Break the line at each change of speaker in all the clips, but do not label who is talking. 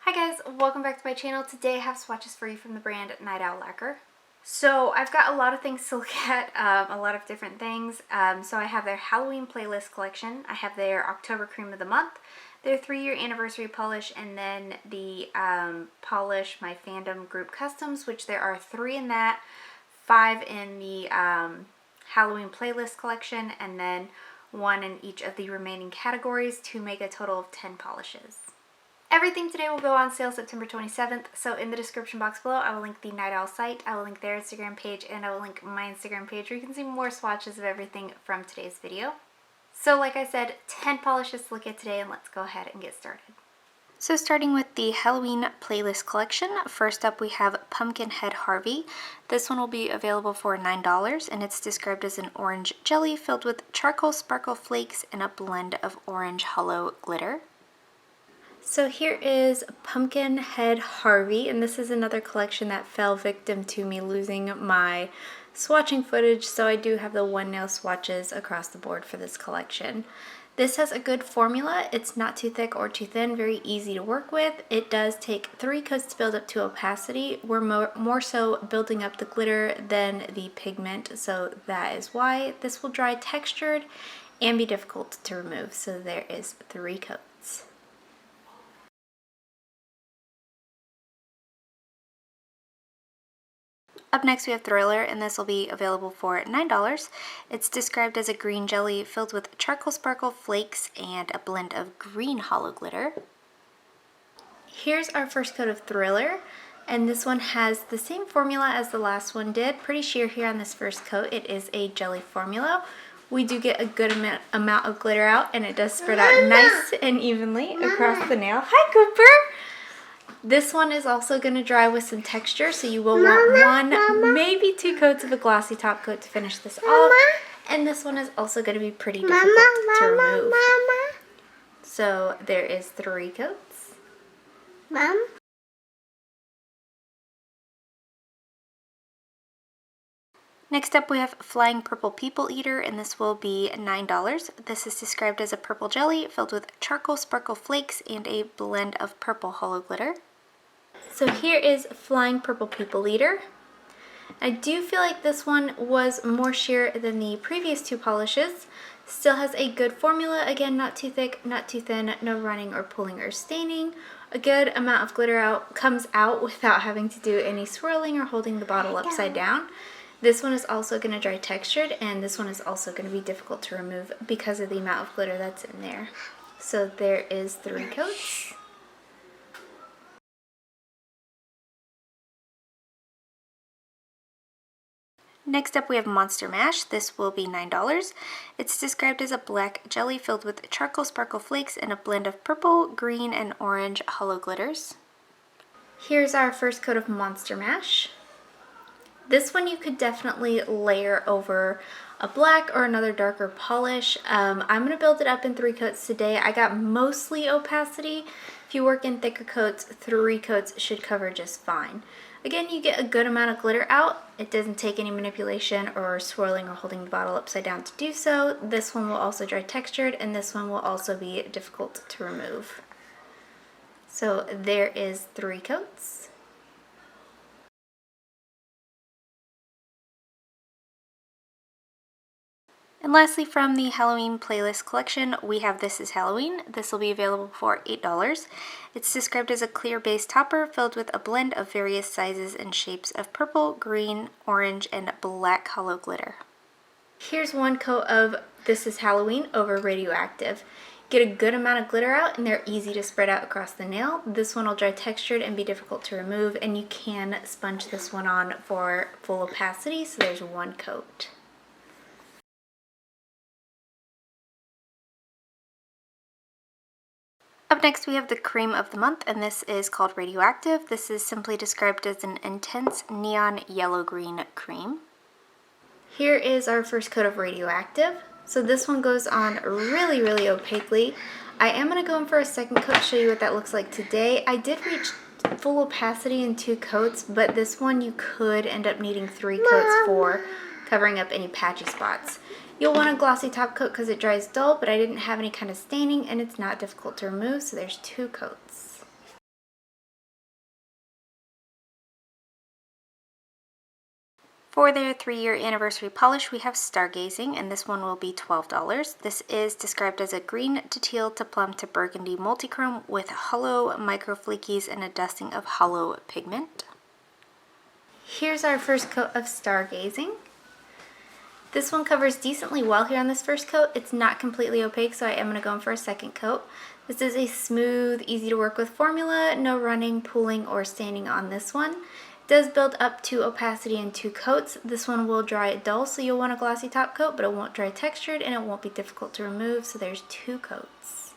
Hi guys, welcome back to my channel. Today I have swatches for you from the brand Night Owl Lacquer. So I've got a lot of things to look at, a lot of different things. So I have their Halloween playlist collection. I have their October cream of the month, their 3-year anniversary polish, and then the polish my fandom group customs, which there are 3 in that, 5 in the Halloween playlist collection, and then 1 in each of the remaining categories to make a total of 10 polishes. Everything today will go on sale September 27th, so in the description box below I will link the Night Owl site, I will link their Instagram page, and I will link my Instagram page where you can see more swatches of everything from today's video. So like I said, 10 polishes to look at today, and let's go ahead and get started. So starting with the Halloween playlist collection, first up we have Pumpkinhead Harvey. This one will be available for $9, and it's described as an orange jelly filled with charcoal sparkle flakes and a blend of orange hollow glitter. So here is Pumpkinhead Harvey, and this is another collection that fell victim to me losing my swatching footage, so I do have the one nail swatches across the board for this collection. This has a good formula. It's not too thick or too thin, very easy to work with. It does take 3 coats to build up to opacity. We're more so building up the glitter than the pigment, so that is why this will dry textured and be difficult to remove. So there is 3 coats. Up next we have Thriller, and this will be available for $9. It's described as a green jelly filled with charcoal sparkle flakes and a blend of green hollow glitter. Here's our first coat of Thriller, and this one has the same formula as the last one did. Pretty sheer here on this first coat. It is a jelly formula. We do get a good amount of glitter out, and it does spread out nice and evenly across the nail. Hi, Cooper! This one is also going to dry with some texture, so you will want 1, maybe 2 coats of a glossy top coat to finish this off. And this one is also going to be pretty difficult to remove. So there is 3 coats. Mom? Next up we have Flying Purple People Eater, and this will be $9. This is described as a purple jelly filled with charcoal sparkle flakes and a blend of purple hollow glitter. So here is Flying Purple People Eater. I do feel like this one was more sheer than the previous 2 polishes. Still has a good formula. Again, not too thick, not too thin, no running or pulling or staining. A good amount of glitter comes out without having to do any swirling or holding the bottle upside down. This one is also going to dry textured, and this one is also going to be difficult to remove because of the amount of glitter that's in there. So there is 3 coats. Next up we have Monster Mash. This will be $9. It's described as a black jelly filled with charcoal sparkle flakes and a blend of purple, green, and orange hollow glitters. Here's our first coat of Monster Mash. This one you could definitely layer over a black or another darker polish. I'm going to build it up in 3 coats today. I got mostly opacity. If you work in thicker coats, 3 coats should cover just fine. Again, you get a good amount of glitter out. It doesn't take any manipulation or swirling or holding the bottle upside down to do so. This one will also dry textured, and this one will also be difficult to remove. So there is 3 coats. And lastly, from the Halloween playlist collection, we have This Is Halloween. This will be available for $8. It's described as a clear base topper filled with a blend of various sizes and shapes of purple, green, orange, and black hollow glitter. Here's 1 coat of This Is Halloween over Radioactive. Get a good amount of glitter out, and they're easy to spread out across the nail. This one will dry textured and be difficult to remove, and you can sponge this one on for full opacity, so there's 1 coat. Up next we have the cream of the month, and this is called Radioactive. This is simply described as an intense neon yellow-green cream. Here is our first coat of Radioactive. So this one goes on really, really opaquely. I am going to go in for a second coat to show you what that looks like today. I did reach full opacity in 2 coats, but this one you could end up needing 3 coats for covering up any patchy spots. You'll want a glossy top coat because it dries dull, but I didn't have any kind of staining, and it's not difficult to remove, so there's 2 coats. For their 3-year anniversary polish, we have Stargazing, and this one will be $12. This is described as a green to teal to plum to burgundy multichrome with hollow micro flakies and a dusting of hollow pigment. Here's our first coat of Stargazing. This one covers decently well here on this first coat. It's not completely opaque, so I am going to go in for a second coat. This is a smooth, easy to work with formula, no running, pooling, or staining on this one. It does build up to opacity in 2 coats. This one will dry dull, so you'll want a glossy top coat, but it won't dry textured and it won't be difficult to remove, so there's 2 coats.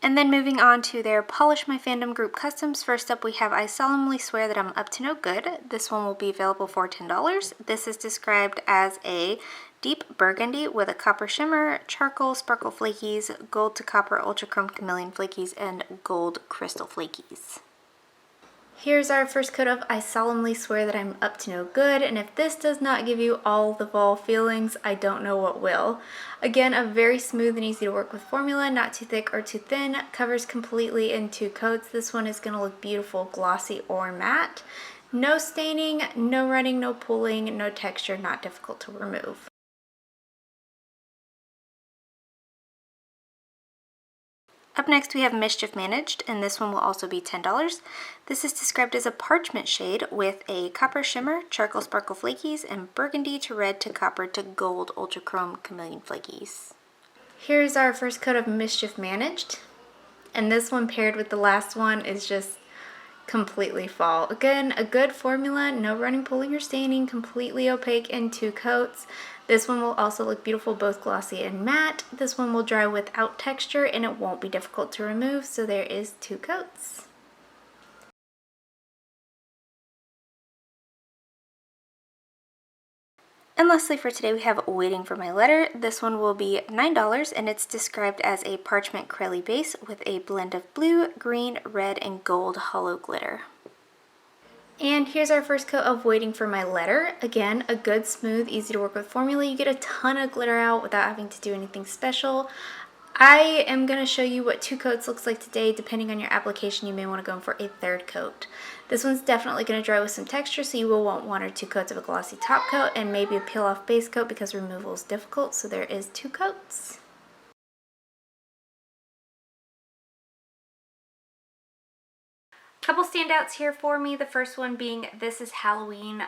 And then moving on to their Polish My Fandom group customs. First up we have I Solemnly Swear That I'm Up to No Good. This one will be available for $10. This is described as a deep burgundy with a copper shimmer, charcoal sparkle flakies, gold to copper ultra chrome chameleon flakies, and gold crystal flakies. Here's our first coat of I Solemnly Swear That I'm Up to No Good, and if this does not give you all the fall feelings, I don't know what will. Again, a very smooth and easy to work with formula, not too thick or too thin, covers completely in 2 coats. This one is going to look beautiful, glossy or matte. No staining, no running, no pulling, no texture, not difficult to remove. Up next we have Mischief Managed, and this one will also be $10. This is described as a parchment shade with a copper shimmer, charcoal sparkle flakies, and burgundy to red to copper to gold ultra chrome chameleon flakies. Here's our first coat of Mischief Managed, and this one paired with the last one is just completely fall. Again, a good formula, no running, pulling, or staining, completely opaque in 2 coats. This one will also look beautiful, both glossy and matte. This one will dry without texture and it won't be difficult to remove, so there is 2 coats. And lastly for today we have Waiting for My Letter. This one will be $9 and it's described as a parchment crayly base with a blend of blue, green, red, and gold hollow glitter. And here's our first coat of Waiting for My Letter. Again, a good, smooth, easy to work with formula. You get a ton of glitter out without having to do anything special. I am going to show you what 2 coats looks like today. Depending on your application, you may want to go in for a 3rd coat. This one's definitely going to dry with some texture, so you will want 1 or 2 coats of a glossy top coat and maybe a peel off base coat because removal is difficult, so there is 2 coats. Couple standouts here for me. The first one being This Is Halloween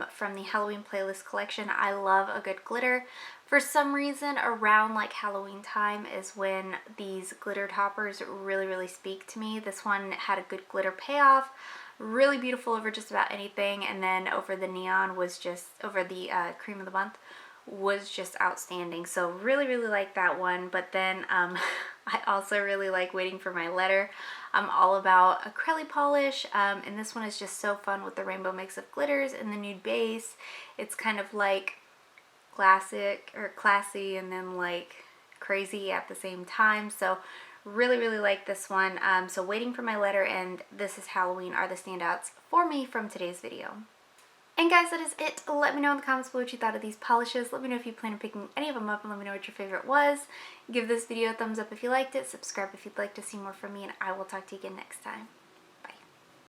from the Halloween playlist collection. I love a good glitter. For some reason around like Halloween time is when these glitter toppers really speak to me. This one had a good glitter payoff, really beautiful over just about anything, and then over the neon was just, over the cream of the month was just outstanding. So really like that one. But then I also really like Waiting for My Letter. I'm all about acrylic polish, and this one is just so fun with the rainbow mix of glitters and the nude base. It's kind of like classic or classy and then like crazy at the same time. So really like this one. So Waiting for My Letter and This Is Halloween are the standouts for me from today's video. And guys, that is it. Let me know in the comments below what you thought of these polishes. Let me know if you plan on picking any of them up, and let me know what your favorite was. Give this video a thumbs up if you liked it, subscribe if you'd like to see more from me, and I will talk to you again next time.